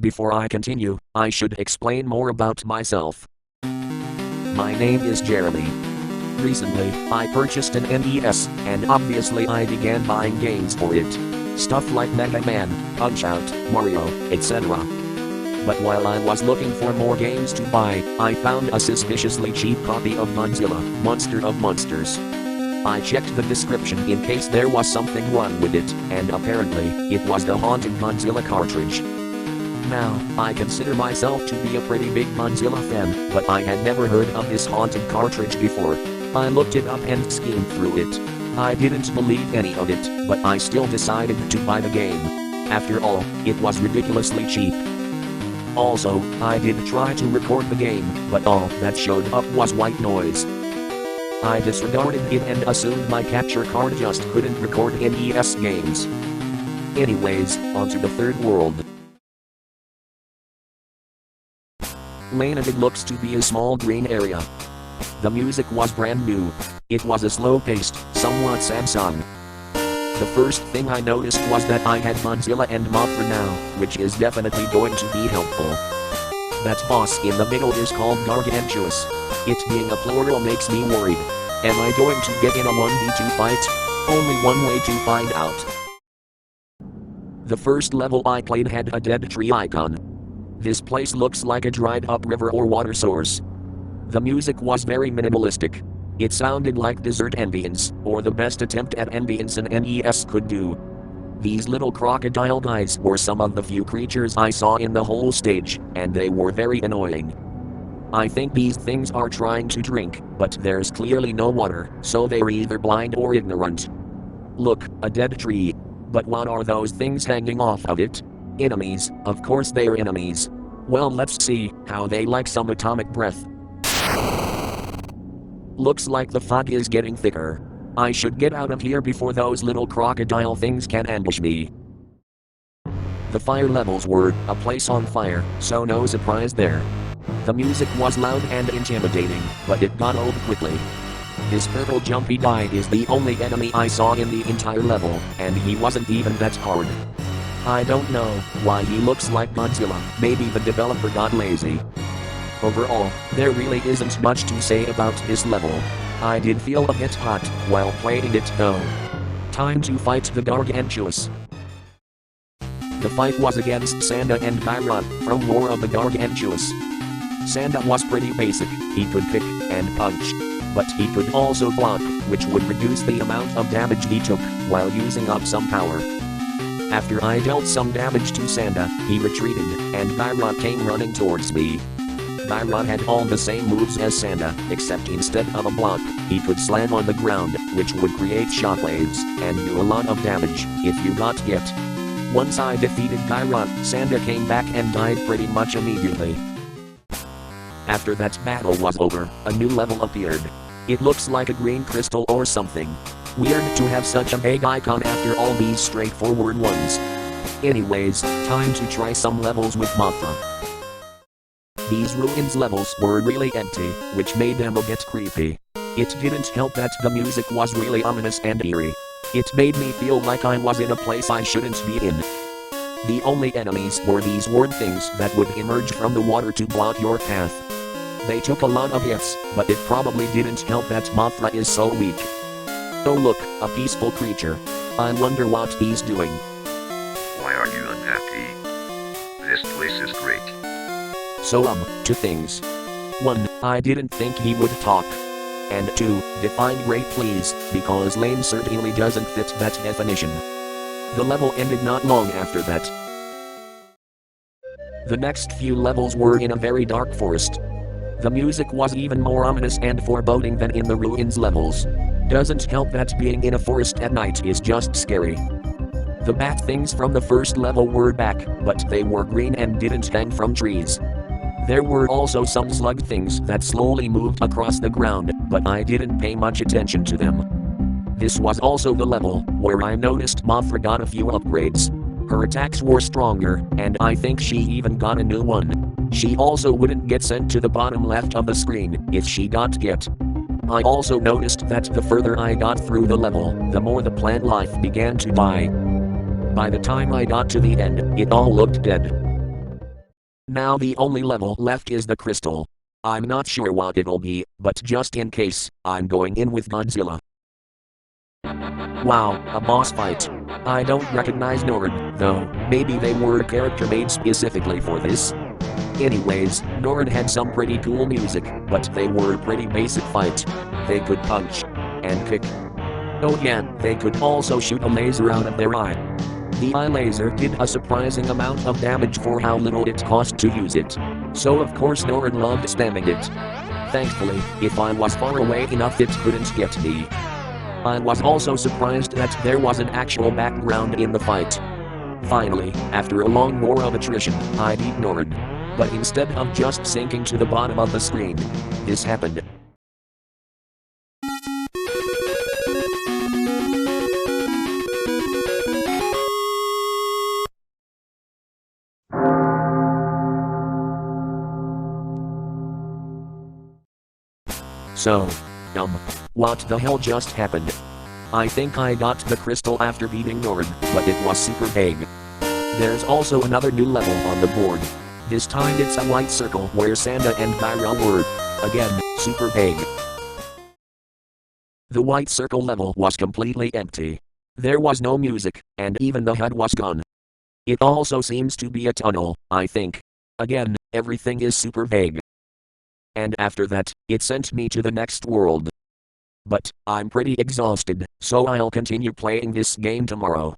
Before I continue, I should explain more about myself. My name is Jeremy. Recently, I purchased an NES, and obviously I began buying games for it. Stuff like Mega Man, Punch-Out, Mario, etc. But while I was looking for more games to buy, I found a suspiciously cheap copy of Godzilla, Monster of Monsters. I checked the description in case there was something wrong with it, and apparently, it was the haunted Godzilla cartridge. Now, I consider myself to be a pretty big Godzilla fan, but I had never heard of this haunted cartridge before. I looked it up and skimmed through it. I didn't believe any of it, but I still decided to buy the game. After all, it was ridiculously cheap. Also, I did try to record the game, but all that showed up was white noise. I disregarded it and assumed my capture card just couldn't record NES games. Anyways, onto the third world. Lained looks to be a small green area. The music was brand new. It was a slow-paced, somewhat sad song. The first thing I noticed was that I had Godzilla and Mothra now, which is definitely going to be helpful. That boss in the middle is called Gargantuous. It being a plural makes me worried. Am I going to get in a 1v2 fight? Only one way to find out. The first level I played had a dead tree icon. This place looks like a dried up river or water source. The music was very minimalistic. It sounded like desert ambience, or the best attempt at ambience an NES could do. These little crocodile guys were some of the few creatures I saw in the whole stage, and they were very annoying. I think these things are trying to drink, but there's clearly no water, so they're either blind or ignorant. Look, a dead tree. But what are those things hanging off of it? Enemies, of course they're enemies. Well, let's see how they like some atomic breath. Looks like the fog is getting thicker. I should get out of here before those little crocodile things can ambush me. The fire levels were a place on fire, so no surprise there. The music was loud and intimidating, but it got old quickly. This purple jumpy guy is the only enemy I saw in the entire level, and he wasn't even that hard. I don't know why he looks like Godzilla, maybe the developer got lazy. Overall, there really isn't much to say about this level. I did feel a bit hot while playing it though. Time to fight the Gargantuous. The fight was against Sanda and Byron from War of the Gargantuous. Sanda was pretty basic, he could kick and punch. But he could also block, which would reduce the amount of damage he took while using up some power. After I dealt some damage to Sanda, he retreated, and Byron came running towards me. Byron had all the same moves as Sanda, except instead of a block, he could slam on the ground, which would create shockwaves, and do a lot of damage, if you got hit. Once I defeated Byron, Sanda came back and died pretty much immediately. After that battle was over, a new level appeared. It looks like a green crystal or something. Weird to have such a vague icon after all these straightforward ones. Anyways, time to try some levels with Mothra. These ruins levels were really empty, which made them a bit creepy. It didn't help that the music was really ominous and eerie. It made me feel like I was in a place I shouldn't be in. The only enemies were these word things that would emerge from the water to block your path. They took a lot of hits, but it probably didn't help that Mothra is so weak. Oh look, a peaceful creature. I wonder what he's doing. Why are you unhappy? This place is great. So two things. 1, I didn't think he would talk. And 2, define great please, because Lained certainly doesn't fit that definition. The level ended not long after that. The next few levels were in a very dark forest. The music was even more ominous and foreboding than in the ruins levels. Doesn't help that being in a forest at night is just scary. The bat things from the first level were back, but they were green and didn't hang from trees. There were also some slug things that slowly moved across the ground, but I didn't pay much attention to them. This was also the level where I noticed Mothra got a few upgrades. Her attacks were stronger, and I think she even got a new one. She also wouldn't get sent to the bottom left of the screen if she got hit. I also noticed that the further I got through the level, the more the plant life began to die. By the time I got to the end, it all looked dead. Now the only level left is the crystal. I'm not sure what it'll be, but just in case, I'm going in with Godzilla. Wow, a boss fight. I don't recognize Nord, though, maybe they were a character made specifically for this. Anyways, Nord had some pretty cool music, but they were a pretty basic fight. They could punch and kick. Oh yeah, they could also shoot a laser out of their eye. The eye laser did a surprising amount of damage for how little it cost to use it. So of course Nord loved spamming it. Thankfully, if I was far away enough it couldn't get me. I was also surprised that there was an actual background in the fight. Finally, after a long war of attrition, I beat Nord. But instead of just sinking to the bottom of the screen, this happened. So, what the hell just happened? I think I got the crystal after beating Nord, but it was super vague. There's also another new level on the board. This time it's a white circle where Sanda and Byra were. Again, super vague. The white circle level was completely empty. There was no music, and even the HUD was gone. It also seems to be a tunnel, I think. Again, everything is super vague. And after that, it sent me to the next world. But, I'm pretty exhausted, so I'll continue playing this game tomorrow.